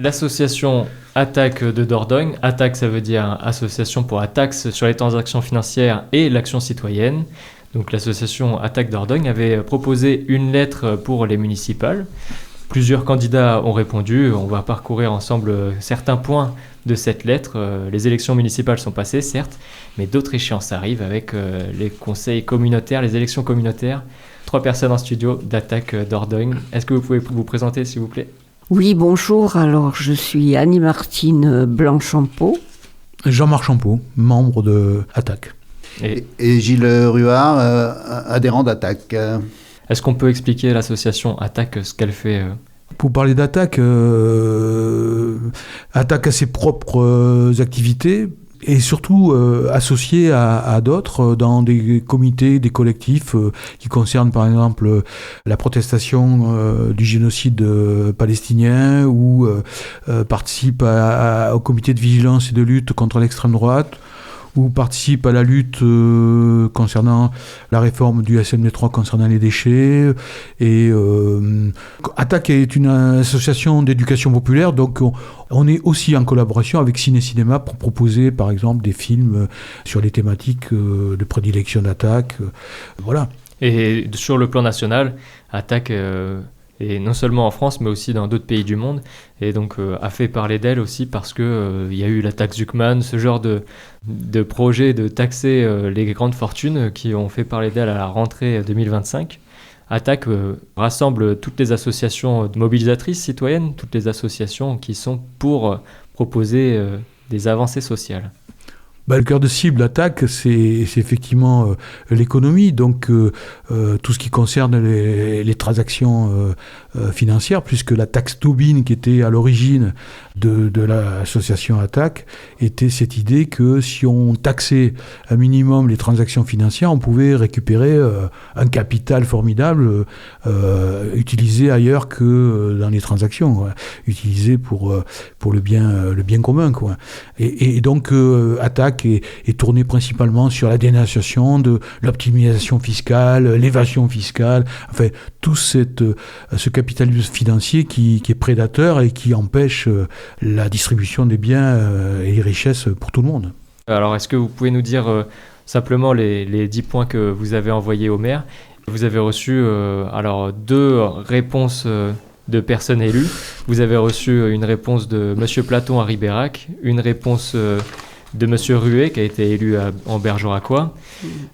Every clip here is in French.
l'association ATTAC de Dordogne. ATTAC, ça veut dire Association pour la taxe sur les transactions financières et l'action citoyenne. Donc l'association ATTAC Dordogne avait proposé une lettre pour les municipales. Plusieurs candidats ont répondu. On va parcourir ensemble certains points de cette lettre. Les élections municipales sont passées, certes, mais d'autres échéances arrivent avec les conseils communautaires, les élections communautaires. 3 personnes en studio d'ATTAC Dordogne. Est-ce que vous pouvez vous présenter, s'il vous plaît ? Oui, bonjour. Alors, je suis Annie-Martine Blanc-Champeau. Jean-Marc Champeau, membre de ATTAC. Et Gilles Ruard, adhérent d'ATTAC. Est-ce qu'on peut expliquer l'association ATTAC, ce qu'elle fait Pour parler d'ATTAC, ATTAC a ses propres activités et surtout associé à d'autres dans des comités, des collectifs qui concernent par exemple la protestation du génocide palestinien ou participe au comité de vigilance et de lutte contre l'extrême droite, ou participe à la lutte concernant la réforme du SMD3 concernant les déchets. Et ATTAC est une association d'éducation populaire, donc on est aussi en collaboration avec Ciné-Cinéma pour proposer par exemple des films sur les thématiques de prédilection d'ATTAC. Voilà. Et sur le plan national, ATTAC et non seulement en France, mais aussi dans d'autres pays du monde, et donc a fait parler d'elle aussi parce que y a eu la taxe Zuckman, ce genre de projet de taxer les grandes fortunes qui ont fait parler d'elle à la rentrée 2025. ATTAC rassemble toutes les associations mobilisatrices citoyennes, toutes les associations qui sont pour proposer des avancées sociales. Le cœur de cible ATTAC, c'est effectivement l'économie, donc tout ce qui concerne les transactions financières, puisque la taxe Tobin, qui était à l'origine de l'association ATTAC, était cette idée que si on taxait un minimum les transactions financières, on pouvait récupérer un capital formidable utilisé ailleurs que dans les transactions, quoi. Utilisé pour le bien commun, quoi. Et donc ATTAC est tourné principalement sur la dénonciation de l'optimisation fiscale, l'évasion fiscale, enfin tout ce capitalisme financier qui est prédateur et qui empêche la distribution des biens et des richesses pour tout le monde. Alors est-ce que vous pouvez nous dire simplement les 10 points que vous avez envoyés au maire ? Vous avez reçu 2 réponses de personnes élues. Vous avez reçu une réponse de M. Platon à Ribérac, une réponse de M. Ruet, qui a été élu en Bergeracois.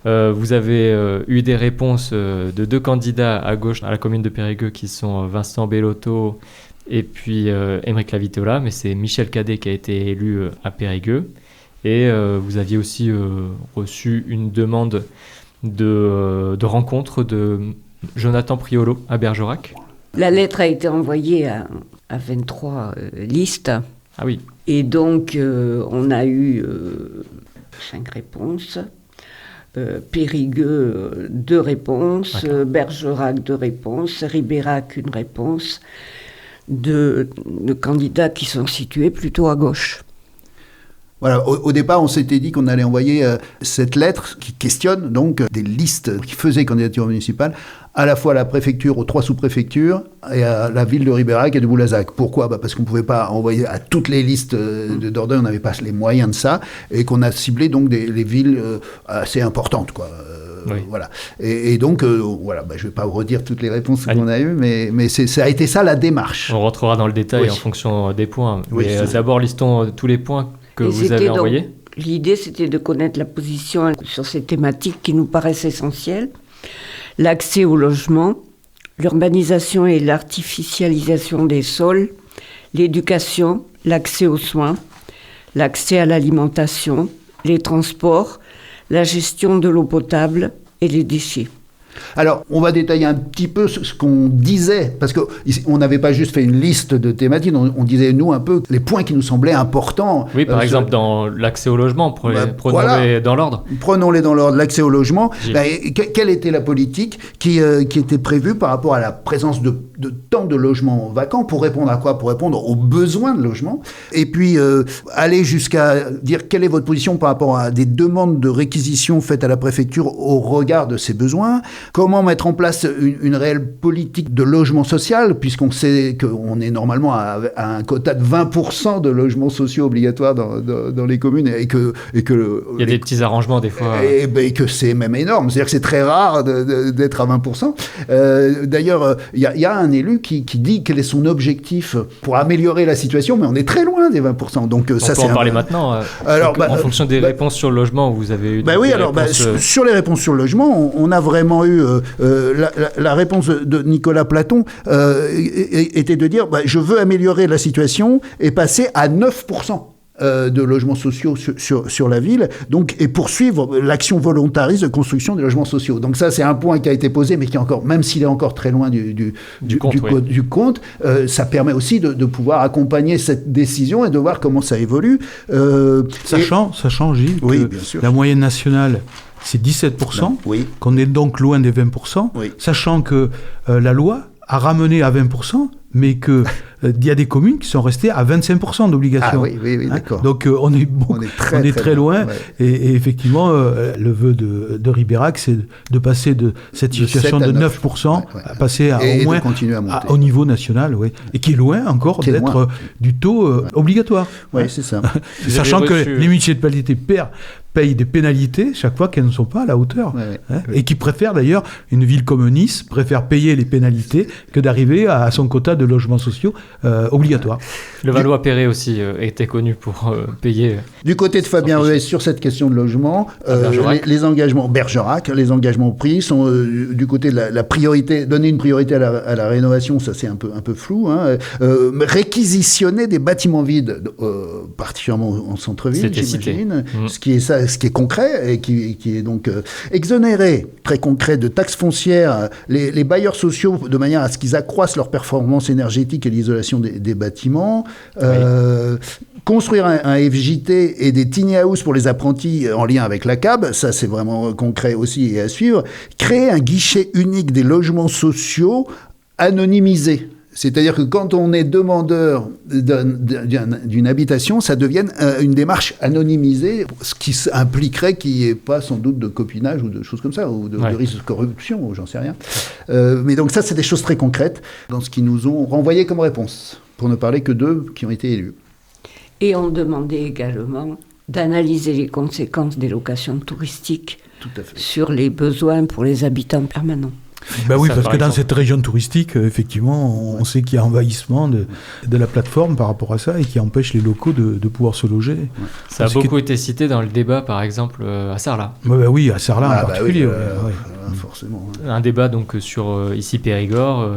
Vous avez eu des réponses de 2 candidats à gauche à la commune de Périgueux, qui sont Vincent Bellotto et puis Émeric Lavitola, mais c'est Michel Cadet qui a été élu à Périgueux. Et vous aviez aussi reçu une demande de rencontre de Jonathan Priolo à Bergerac. La lettre a été envoyée à 23 listes. Ah oui. Et donc, on a eu 5 réponses. Périgueux, 2 réponses. Bergerac, 2 réponses. Ribérac, 1 réponse. De candidats qui sont situés plutôt à gauche. Voilà, au départ, on s'était dit qu'on allait envoyer cette lettre qui questionne donc des listes qui faisaient candidature municipale à la fois à la préfecture, aux 3 sous-préfectures et à la ville de Ribérac et de Boulazac. Pourquoi ? Parce qu'on ne pouvait pas envoyer à toutes les listes de Dordogne, on n'avait pas les moyens de ça, et qu'on a ciblé donc les villes assez importantes, quoi. Oui. Voilà. Et donc, je ne vais pas vous redire toutes les réponses qu'on a eues, mais ça a été ça la démarche. On rentrera dans le détail en fonction des points. Oui, mais d'abord, listons tous les points que vous avez envoyés. L'idée, c'était de connaître la position sur ces thématiques qui nous paraissent essentielles. L'accès au logement, l'urbanisation et l'artificialisation des sols, l'éducation, l'accès aux soins, l'accès à l'alimentation, les transports, la gestion de l'eau potable et les déchets. Alors, on va détailler un petit peu ce qu'on disait, parce qu'on n'avait pas juste fait une liste de thématiques, on disait, nous, un peu les points qui nous semblaient importants. Oui, par exemple, dans l'accès au logement, prenons-les dans l'ordre. Prenons-les dans l'ordre, l'accès au logement. Quelle était la politique qui était prévue par rapport à la présence de tant de logements vacants, pour répondre à quoi ? Pour répondre aux besoins de logement. Et puis, aller jusqu'à dire quelle est votre position par rapport à des demandes de réquisition faites à la préfecture au regard de ces besoins. Comment mettre en place une réelle politique de logement social, puisqu'on sait qu'on est normalement à un quota de 20% de logements sociaux obligatoires dans les communes, et que il y a des petits arrangements des fois. Et que c'est même énorme. C'est-à-dire que c'est très rare d'être à 20%. D'ailleurs, il y a un élu qui dit quel est son objectif pour améliorer la situation, mais on est très loin des 20%. Donc, on peut en parler maintenant. Alors, en fonction des réponses sur le logement, vous avez eu sur les réponses sur le logement, on a vraiment eu la réponse de Nicolas Platon était de dire je veux améliorer la situation et passer à 9%. De logements sociaux sur la ville, donc, et poursuivre l'action volontariste de construction des logements sociaux. Donc ça, c'est un point qui a été posé, mais qui est encore, même s'il est encore très loin du compte, ça permet aussi de pouvoir accompagner cette décision et de voir comment ça évolue. Sachant, Gilles, que bien sûr, la moyenne nationale, c'est 17%, qu'on est donc loin des 20%, sachant que la loi a ramené à 20%, mais qu'il y a des communes qui sont restées à 25% d'obligation. Ah oui, d'accord. Donc on est très loin. Ouais. Et effectivement, le vœu de Ribérac, c'est de passer de cette situation de 9% à passer au moins au niveau national, et qui est loin encore d'être du taux obligatoire. Oui, c'est ça. Sachant que les municipalités payent des pénalités chaque fois qu'elles ne sont pas à la hauteur. Et qui préfèrent d'ailleurs, une ville comme Nice, préfère payer les pénalités que d'arriver à son quota de logements sociaux obligatoires. Le Valois-Perret aussi était connu pour payer... Du côté de Fabien Ruez, sur cette question de logement, les engagements Bergerac, les engagements pris sont du côté de la priorité, donner une priorité à la rénovation, ça c'est un peu flou, réquisitionner des bâtiments vides, particulièrement en centre-ville, j'imagine, ce qui est concret et qui est donc exonérer, très concret, de taxes foncières les bailleurs sociaux de manière à ce qu'ils accroissent leur performance énergétique et l'isolation des bâtiments, construire un FJT et des tiny house pour les apprentis en lien avec la CAB, ça c'est vraiment concret aussi et à suivre, créer un guichet unique des logements sociaux anonymisés. C'est-à-dire que quand on est demandeur d'une habitation, ça devienne une démarche anonymisée, ce qui impliquerait qu'il n'y ait pas sans doute de copinage ou de choses comme ça, ou de risque de corruption, ou j'en sais rien. Mais donc ça, c'est des choses très concrètes dans ce qu'ils nous ont renvoyé comme réponse, pour ne parler que d'eux qui ont été élus. Et on demandait également d'analyser les conséquences des locations touristiques sur les besoins pour les habitants permanents. Oui, parce que dans cette région touristique, effectivement, on sait qu'il y a envahissement de la plateforme par rapport à ça et qui empêche les locaux de pouvoir se loger. Ça a beaucoup été cité dans le débat, par exemple, à Sarlat. Oui, à Sarlat en particulier. Forcément. Un débat donc sur ici Périgord,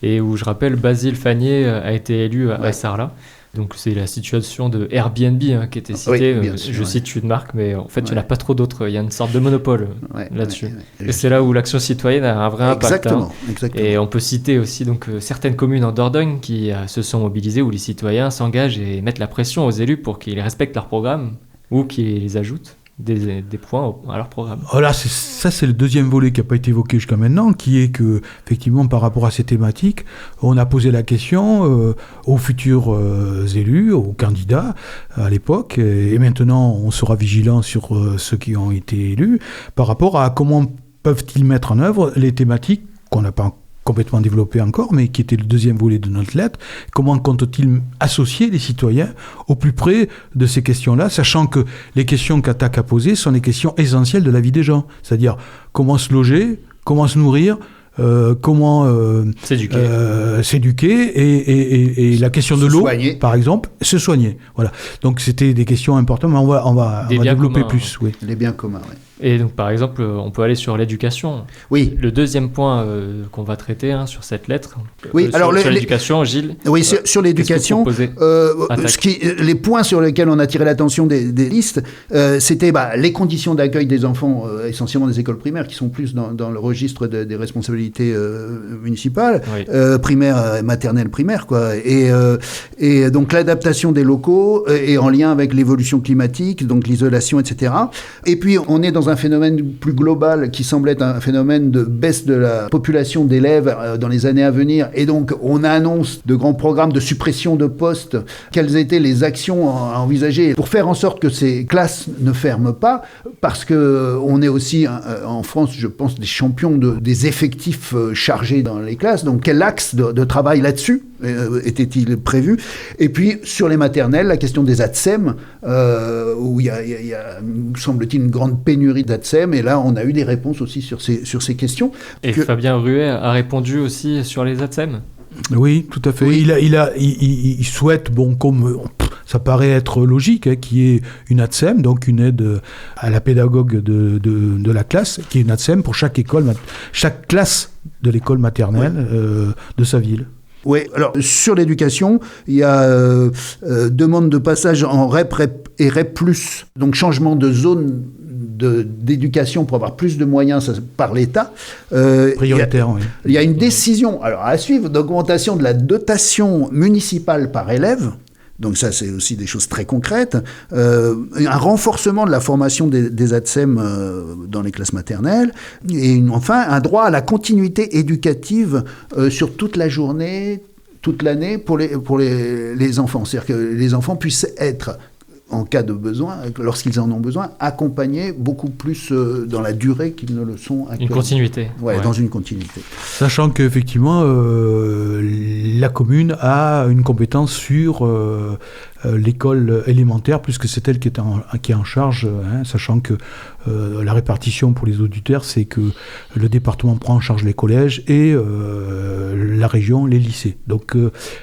et où je rappelle, Basile Fagnier a été élu à Sarlat. Donc c'est la situation de Airbnb qui était citée. Je cite une marque, mais en fait il n'y en a pas trop d'autres. Il y a une sorte de monopole là-dessus. Et c'est là où l'action citoyenne a un vrai impact. Exactement. Et on peut citer aussi donc certaines communes en Dordogne qui se sont mobilisées, où les citoyens s'engagent et mettent la pression aux élus pour qu'ils respectent leur programme ou qu'ils les ajoutent des points à leur programme. Voilà, c'est le deuxième volet qui n'a pas été évoqué jusqu'à maintenant, qui est que, effectivement, par rapport à ces thématiques, on a posé la question aux futurs élus, aux candidats à l'époque, et maintenant on sera vigilant sur ceux qui ont été élus, par rapport à comment peuvent-ils mettre en œuvre les thématiques qu'on n'a pas complètement développé encore, mais qui était le deuxième volet de notre lettre. Comment compte-t-il associer les citoyens au plus près de ces questions-là, sachant que les questions qu'Attaque a posées sont des questions essentielles de la vie des gens, c'est-à-dire comment se loger, comment se nourrir, comment s'éduquer et la question de l'eau, par exemple, se soigner. Voilà. Donc c'était des questions importantes, mais on va développer plus. Oui. Les biens communs, oui. Et donc, par exemple, on peut aller sur l'éducation. Oui. Le deuxième point qu'on va traiter sur cette lettre. Oui, sur l'éducation, Gilles. Oui, sur l'éducation, les points sur lesquels on a tiré l'attention des listes, c'était les conditions d'accueil des enfants, essentiellement des écoles primaires, qui sont plus dans le registre des responsabilités municipales, primaire, maternelle, primaire, quoi. Et donc l'adaptation des locaux et en lien avec l'évolution climatique, donc l'isolation, etc. Et puis on est dans dans un phénomène plus global qui semble être un phénomène de baisse de la population d'élèves dans les années à venir, et donc on annonce de grands programmes de suppression de postes. Quelles étaient les actions à envisager pour faire en sorte que ces classes ne ferment pas, parce qu'on est aussi en France, je pense, des champions des effectifs chargés dans les classes. Donc quel axe de travail là-dessus était-il prévu? Et puis sur les maternelles, la question des ATSEM, où il y a, semble-t-il, une grande pénurie d'ATSEM, et là on a eu des réponses aussi sur ces questions. Et Fabien Ruet a répondu aussi sur les ATSEM. Oui, tout à fait. Oui. Il souhaite, comme ça paraît être logique, qu'il y ait une ATSEM, donc une aide à la pédagogue de la classe, qui est une ATSEM pour chaque classe de l'école maternelle de sa ville. Oui, alors sur l'éducation, il y a demande de passage en REP et REP+, donc changement de zone d'éducation pour avoir plus de moyens par l'État. Prioritaire, oui. Il y a une décision, alors à suivre, d'augmentation de la dotation municipale par élève. Donc ça, c'est aussi des choses très concrètes. Un renforcement de la formation des ATSEM dans les classes maternelles. Et enfin, un droit à la continuité éducative sur toute la journée, toute l'année pour les enfants. C'est-à-dire que les enfants puissent être, en cas de besoin, lorsqu'ils en ont besoin, accompagnés beaucoup plus dans la durée qu'ils ne le sont actuellement. Une continuité. Ouais, dans une continuité. Sachant qu'effectivement, la commune a une compétence sur l'école élémentaire, puisque c'est elle qui est en charge, sachant que la répartition pour les auditeurs, c'est que le département prend en charge les collèges et la région les lycées. Donc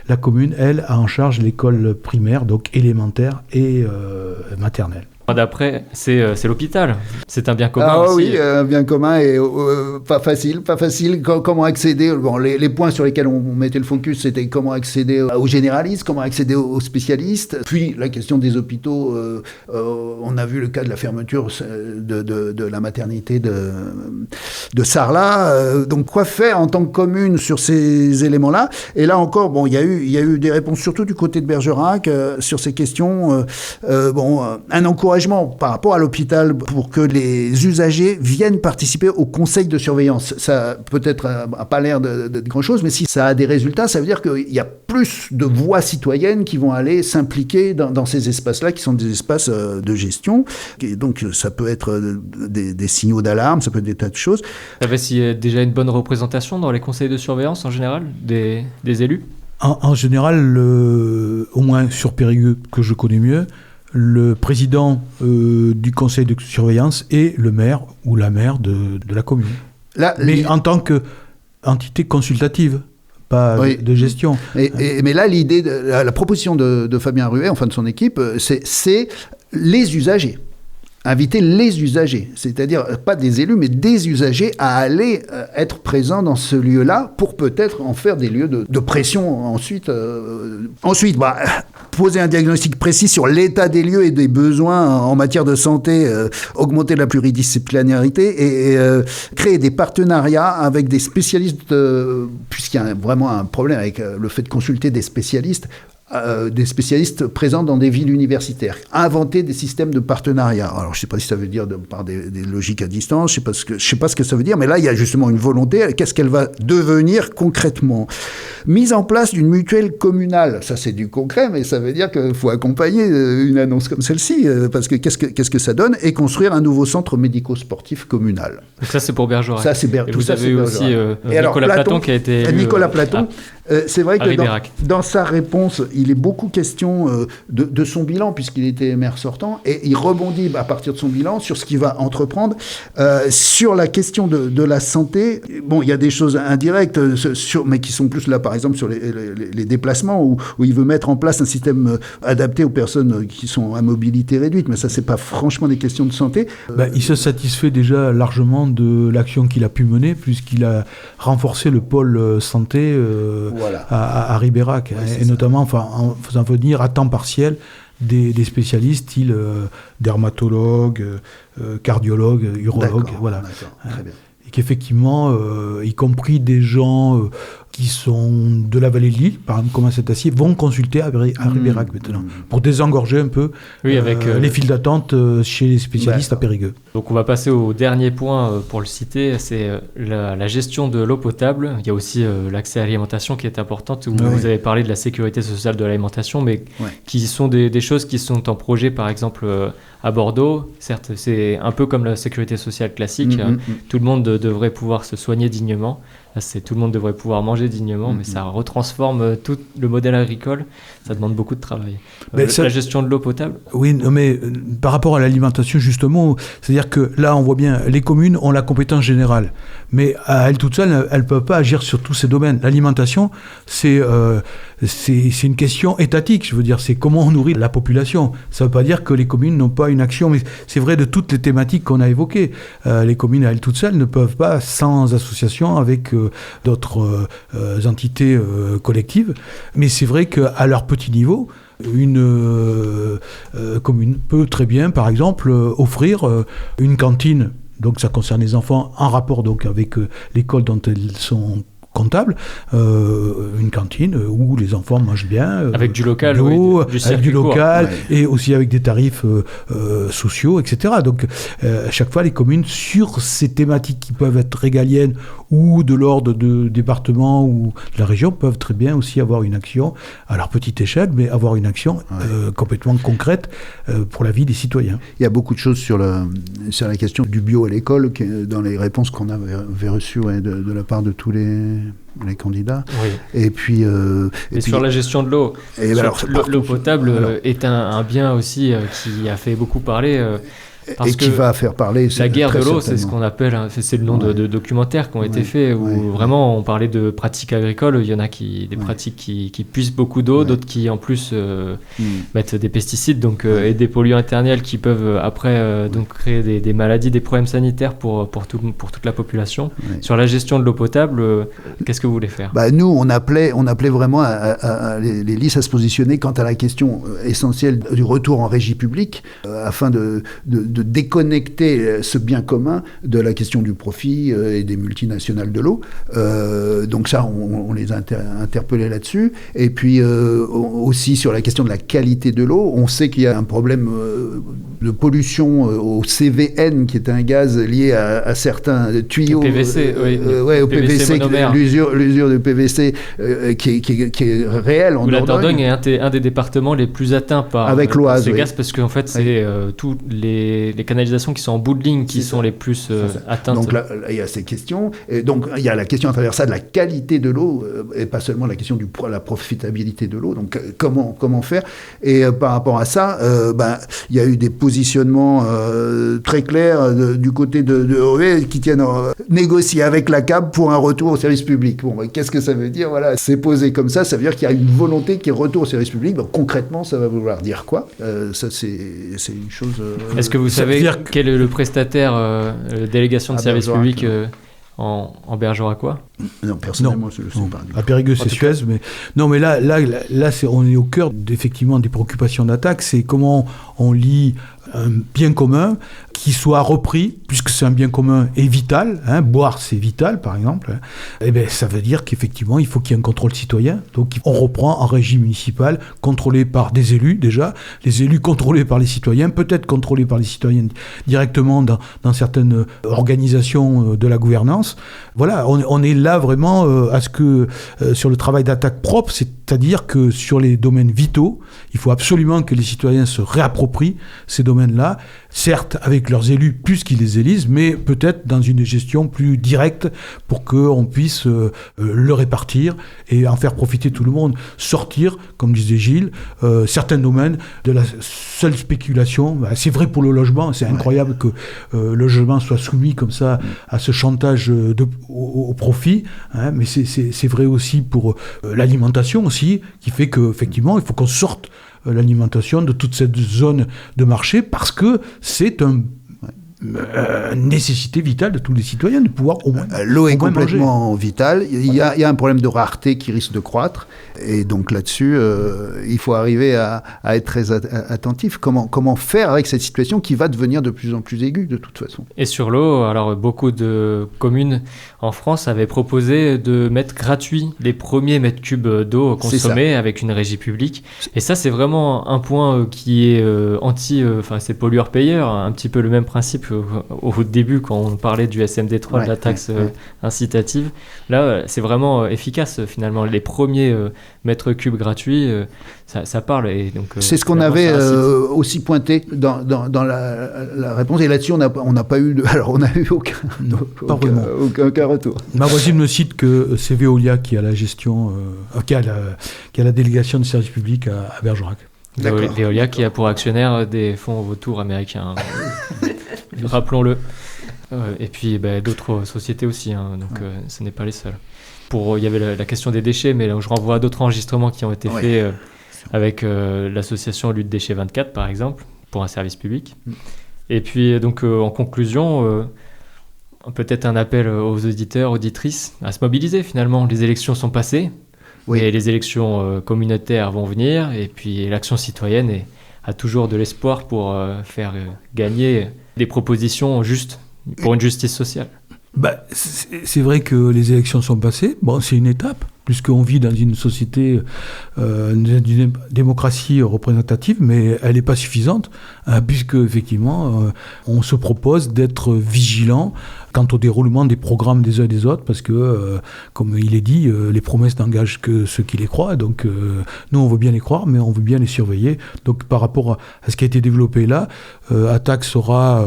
la commune, elle, a en charge l'école primaire, donc élémentaire et maternelle. D'après, c'est l'hôpital. C'est un bien commun aussi. Oui, un bien commun et pas facile. Comment accéder? Bon, les points sur lesquels on mettait le focus, c'était comment accéder aux généralistes, comment accéder aux spécialistes. Puis la question des hôpitaux. On a vu le cas de la fermeture de la maternité de Sarlat. Donc quoi faire en tant que commune sur ces éléments-là? Et là encore, il y a eu des réponses surtout du côté de Bergerac sur ces questions. Un encouragement par rapport à l'hôpital pour que les usagers viennent participer au conseil de surveillance. Ça peut-être n'a pas l'air de grand-chose, mais si ça a des résultats, ça veut dire qu'il y a plus de voix citoyennes qui vont aller s'impliquer dans ces espaces-là, qui sont des espaces de gestion. Et donc ça peut être des signaux d'alarme, ça peut être des tas de choses. Ça va s'il y a déjà une bonne représentation dans les conseils de surveillance en général des élus? En général, au moins sur Périgueux, que je connais mieux, le président du conseil de surveillance est le maire ou la maire de la commune. Mais en tant qu'entité consultative, pas de gestion. Mais là, l'idée, la proposition de Fabien Ruet, enfin de son équipe, c'est les usagers. Inviter les usagers, c'est-à-dire pas des élus, mais des usagers à aller être présents dans ce lieu-là pour peut-être en faire des lieux de pression ensuite. Ensuite, poser un diagnostic précis sur l'état des lieux et des besoins en matière de santé, augmenter la pluridisciplinarité et créer des partenariats avec des spécialistes, puisqu'il y a vraiment un problème avec le fait de consulter des spécialistes présents dans des villes universitaires. Inventer des systèmes de partenariat. Alors, je ne sais pas si ça veut dire par des logiques à distance, je ne sais pas ce que ça veut dire, mais là, il y a justement une volonté. Qu'est-ce qu'elle va devenir concrètement? Mise en place d'une mutuelle communale. Ça, c'est du concret, mais ça veut dire qu'il faut accompagner une annonce comme celle-ci, parce que qu'est-ce que ça donne? Et construire un nouveau centre médico-sportif communal. Donc ça, c'est pour Bergerac. Ça, c'est Bergerac. Vous avez aussi Nicolas Platon qui a été élu, Nicolas Platon. C'est vrai que dans sa réponse, il est beaucoup question de son bilan, puisqu'il était maire sortant, et il rebondit à partir de son bilan sur ce qu'il va entreprendre. Sur la question de la santé, il y a des choses indirectes, mais qui sont plus là, par exemple, sur les déplacements, où il veut mettre en place un système adapté aux personnes qui sont à mobilité réduite, mais ça, c'est pas franchement des questions de santé. Il se satisfait déjà largement de l'action qu'il a pu mener, puisqu'il a renforcé le pôle santé à Ribérac, et notamment en faisant venir à temps partiel des spécialistes, style dermatologues, cardiologues, urologues, voilà. Très bien. Et qu'effectivement, y compris des gens qui sont de la vallée de Lille, par exemple, comme à Saint-Acier, vont consulter à Ribérac maintenant, pour désengorger un peu les files d'attente chez les spécialistes à Périgueux. Donc on va passer au dernier point pour le citer, c'est la gestion de l'eau potable. Il y a aussi l'accès à l'alimentation qui est importante. Vous avez parlé de la sécurité sociale de l'alimentation, mais qui sont des choses qui sont en projet, par exemple à Bordeaux. Certes, c'est un peu comme la sécurité sociale classique. Tout le monde devrait pouvoir se soigner dignement. Tout le monde devrait pouvoir manger dignement, mais ça retransforme tout le modèle agricole. Ça demande beaucoup de travail. La gestion de l'eau potable. Oui, mais par rapport à l'alimentation, justement, c'est-à-dire que là, on voit bien, les communes ont la compétence générale, mais à elles toutes seules, elles ne peuvent pas agir sur tous ces domaines. L'alimentation, c'est une question étatique, je veux dire, c'est comment on nourrit la population. Ça ne veut pas dire que les communes n'ont pas une action, mais c'est vrai de toutes les thématiques qu'on a évoquées. Les communes à elles toutes seules ne peuvent pas, sans association avec d'autres entités collectives, mais c'est vrai qu'à leur petit niveau, une commune peut très bien, par exemple, offrir une cantine. Donc ça concerne les enfants en rapport donc avec l'école dont ils sont comptables, une cantine où les enfants mangent bien, avec du local, avec du local, et aussi avec des tarifs sociaux, etc. Donc à chaque fois les communes sur ces thématiques qui peuvent être régaliennes ou de l'ordre de département ou de la région peuvent très bien aussi avoir une action à leur petite échelle, mais avoir une action complètement concrète pour la vie des citoyens. Il y a beaucoup de choses sur la question du bio à l'école, dans les réponses qu'on avait reçues de la part de tous les candidats. Oui. Et puis sur la gestion de l'eau. L'eau potable est un bien aussi qui a fait beaucoup parler. Parce qui va faire parler. La guerre de l'eau, c'est ce qu'on appelle, c'est le nom de documentaires qui ont été faits, où vraiment on parlait de pratiques agricoles. Il y en a des pratiques qui puisent beaucoup d'eau, d'autres qui en plus mettent des pesticides et des polluants éternels qui peuvent après donc créer des maladies, des problèmes sanitaires pour toute la population. Sur la gestion de l'eau potable, qu'est-ce que vous voulez faire ? Nous, on appelait vraiment les listes à se positionner quant à la question essentielle du retour en régie publique, afin de déconnecter ce bien commun de la question du profit et des multinationales de l'eau. Donc ça, on les a interpellés là-dessus. Et puis aussi sur la question de la qualité de l'eau, on sait qu'il y a un problème de pollution au CVN, qui est un gaz lié à certains tuyaux. Au PVC, au PVC, l'usure du PVC qui est réelle en Dordogne. La Dordogne est un des départements les plus atteints par ces gaz, parce qu'en fait, c'est tous les canalisations qui sont en bout de ligne qui sont les plus atteintes. Donc là, il y a ces questions. Et donc, il y a la question à travers ça de la qualité de l'eau, et pas seulement la question de la profitabilité de l'eau. Donc, comment faire ? Et par rapport à ça, il y a eu des positionnements très clairs du côté de qui tiennent négocier avec la CAB pour un retour au service public. Bon, qu'est-ce que ça veut dire ? Voilà, c'est posé comme ça veut dire qu'il y a une volonté qui est retour au service public. Donc, concrètement, ça va vouloir dire quoi ? Ça, c'est une chose... Est-ce que vous savez quel est le prestataire, délégation de service public en Bergeracois ? Non, personnellement, je ne sais pas. À Périgueux, c'est Suez, mais non, mais là, on est au cœur effectivement des préoccupations d'attaque. C'est comment on lie un bien commun qui soit repris, puisque c'est un bien commun et vital, boire c'est vital par exemple, et bien ça veut dire qu'effectivement il faut qu'il y ait un contrôle citoyen, donc on reprend en régie municipale, contrôlé par des élus déjà, les élus contrôlés par les citoyens, peut-être contrôlés par les citoyens directement dans certaines organisations de la gouvernance. Voilà, on est là vraiment à ce que sur le travail d'attaque propre, c'est-à-dire que sur les domaines vitaux, il faut absolument que les citoyens se réapproprient ces domaines-là, certes avec leurs élus puisqu'ils les élisent, mais peut-être dans une gestion plus directe pour qu'on puisse le répartir et en faire profiter tout le monde. Sortir, comme disait Gilles, certains domaines de la seule spéculation. C'est vrai pour le logement, c'est incroyable que le logement soit soumis comme ça à ce chantage au profit, mais c'est vrai aussi pour l'alimentation aussi, qui fait qu'effectivement il faut qu'on sorte l'alimentation de toute cette zone de marché, parce que c'est un nécessité vitale de tous les citoyens de pouvoir au moins l'eau est au moins complètement vitale. Il y a un problème de rareté qui risque de croître. Et donc là-dessus, il faut arriver à être très attentif. Comment faire avec cette situation qui va devenir de plus en plus aiguë de toute façon. Et sur l'eau, alors beaucoup de communes en France avaient proposé de mettre gratuit les premiers mètres cubes d'eau consommés avec une régie publique. Et ça, c'est vraiment un point qui est c'est pollueur-payeur, un petit peu le même principe au début quand on parlait du SMD3, de la taxe incitative. Là, c'est vraiment efficace finalement. Les premiers mètres cubes gratuits, ça parle. Et donc, c'est ce qu'on avait aussi pointé dans la réponse. Et là-dessus, on n'a pas eu aucun retour. Ma voisine me cite que c'est Veolia qui a la gestion, qui a la délégation de service public à Bergerac. Veolia qui a pour actionnaire des fonds vautours américains, rappelons-le. Et puis d'autres sociétés aussi, donc ce n'est pas les seuls. Il y avait la question des déchets, mais là, je renvoie à d'autres enregistrements qui ont été faits avec l'association Lutte Déchets 24, par exemple, pour un service public. Et puis, donc, en conclusion, peut-être un appel aux auditeurs, auditrices, à se mobiliser, finalement. Les élections sont passées. Oui. Et les élections communautaires vont venir, et puis l'action citoyenne a toujours de l'espoir pour faire gagner des propositions justes pour une justice sociale. C'est vrai que les élections sont passées, c'est une étape, puisqu'on vit dans une société, d'une démocratie représentative, mais elle n'est pas suffisante, puisque effectivement, on se propose d'être vigilant quant au déroulement des programmes des uns et des autres, parce que, comme il est dit, les promesses n'engagent que ceux qui les croient, donc nous on veut bien les croire, mais on veut bien les surveiller. Donc par rapport à ce qui a été développé là, ATTAC sera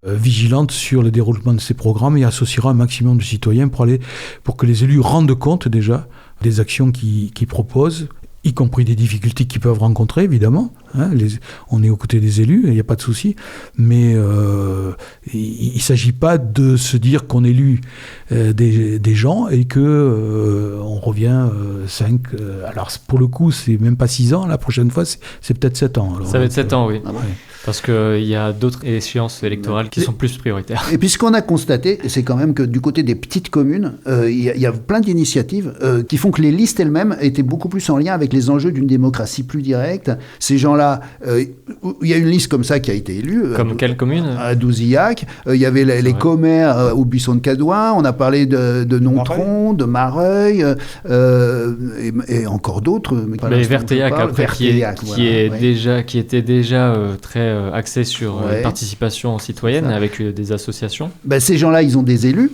vigilante sur le déroulement de ces programmes et associera un maximum de citoyens pour que les élus rendent compte déjà des actions qu'ils proposent, y compris des difficultés qu'ils peuvent rencontrer, évidemment. On est aux côtés des élus, il n'y a pas de souci. Mais il ne s'agit pas de se dire qu'on élit des gens et qu'on revient 5... alors, pour le coup, c'est même pas 6 ans. La prochaine fois, c'est peut-être 7 ans. Alors, ça va être 7 ans, oui. Parce qu'il y a d'autres échéances électorales qui sont plus prioritaires. Et puis ce qu'on a constaté, c'est quand même que du côté des petites communes, il y a plein d'initiatives qui font que les listes elles-mêmes étaient beaucoup plus en lien avec les enjeux d'une démocratie plus directe. Ces gens-là, il y a une liste comme ça qui a été élue. Comme quelle commune ? À Douzillac. Il y avait les commères au Buisson de Cadouin. On a parlé de Nontron, de Mareuil, et encore d'autres. Mais Verteillac, après, qui était déjà très axé sur une participation citoyenne avec des associations. Ces gens-là, ils ont des élus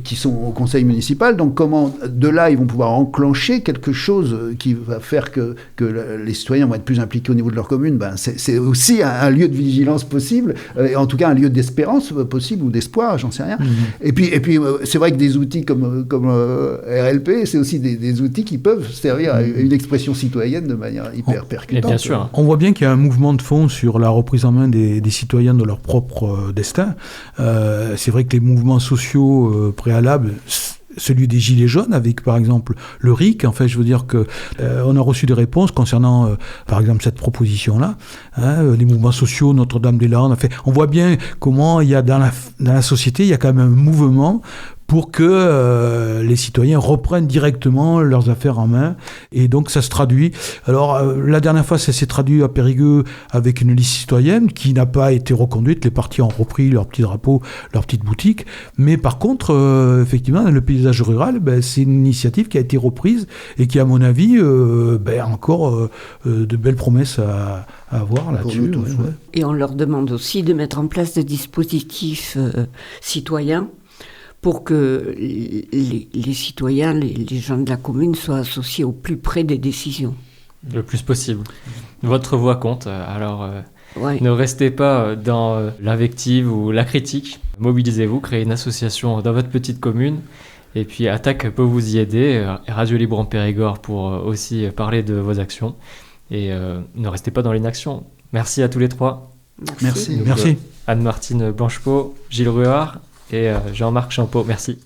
qui sont au conseil municipal, donc de là ils vont pouvoir enclencher quelque chose qui va faire que les citoyens vont être plus impliqués au niveau de leur commune. C'est aussi un lieu de vigilance possible, et en tout cas un lieu d'espérance possible, ou d'espoir, j'en sais rien. Et puis c'est vrai que des outils comme RLP, c'est aussi des outils qui peuvent servir à une expression citoyenne de manière hyper percutante. Bien sûr. On voit bien qu'il y a un mouvement de fond sur la reprise en main des citoyens de leur propre destin. C'est vrai que les mouvements sociaux préalables, celui des Gilets jaunes, avec par exemple le RIC, en fait, je veux dire que on a reçu des réponses concernant, par exemple, cette proposition-là, les mouvements sociaux, Notre-Dame-des-Landes, on voit bien comment il y a dans la société, il y a quand même un mouvement pour que les citoyens reprennent directement leurs affaires en main. Et donc ça se traduit. Alors la dernière fois, ça s'est traduit à Périgueux avec une liste citoyenne qui n'a pas été reconduite. Les partis ont repris leurs petits drapeaux, leurs petites boutiques. Mais par contre, effectivement, dans le paysage rural, c'est une initiative qui a été reprise et qui, à mon avis, a encore de belles promesses à avoir là-dessus. Et on leur demande aussi de mettre en place des dispositifs citoyens pour que les citoyens, les gens de la commune soient associés au plus près des décisions. Le plus possible. Votre voix compte, alors ne restez pas dans l'invective ou la critique. Mobilisez-vous, créez une association dans votre petite commune. Et puis ATTAC peut vous y aider, Radio Libre en Périgord pour aussi parler de vos actions. Et ne restez pas dans l'inaction. Merci à tous les trois. Merci. Donc, Merci. Anne-Martine Blanchepeau, Gilles Ruard et Jean-Marc Champeau. Merci.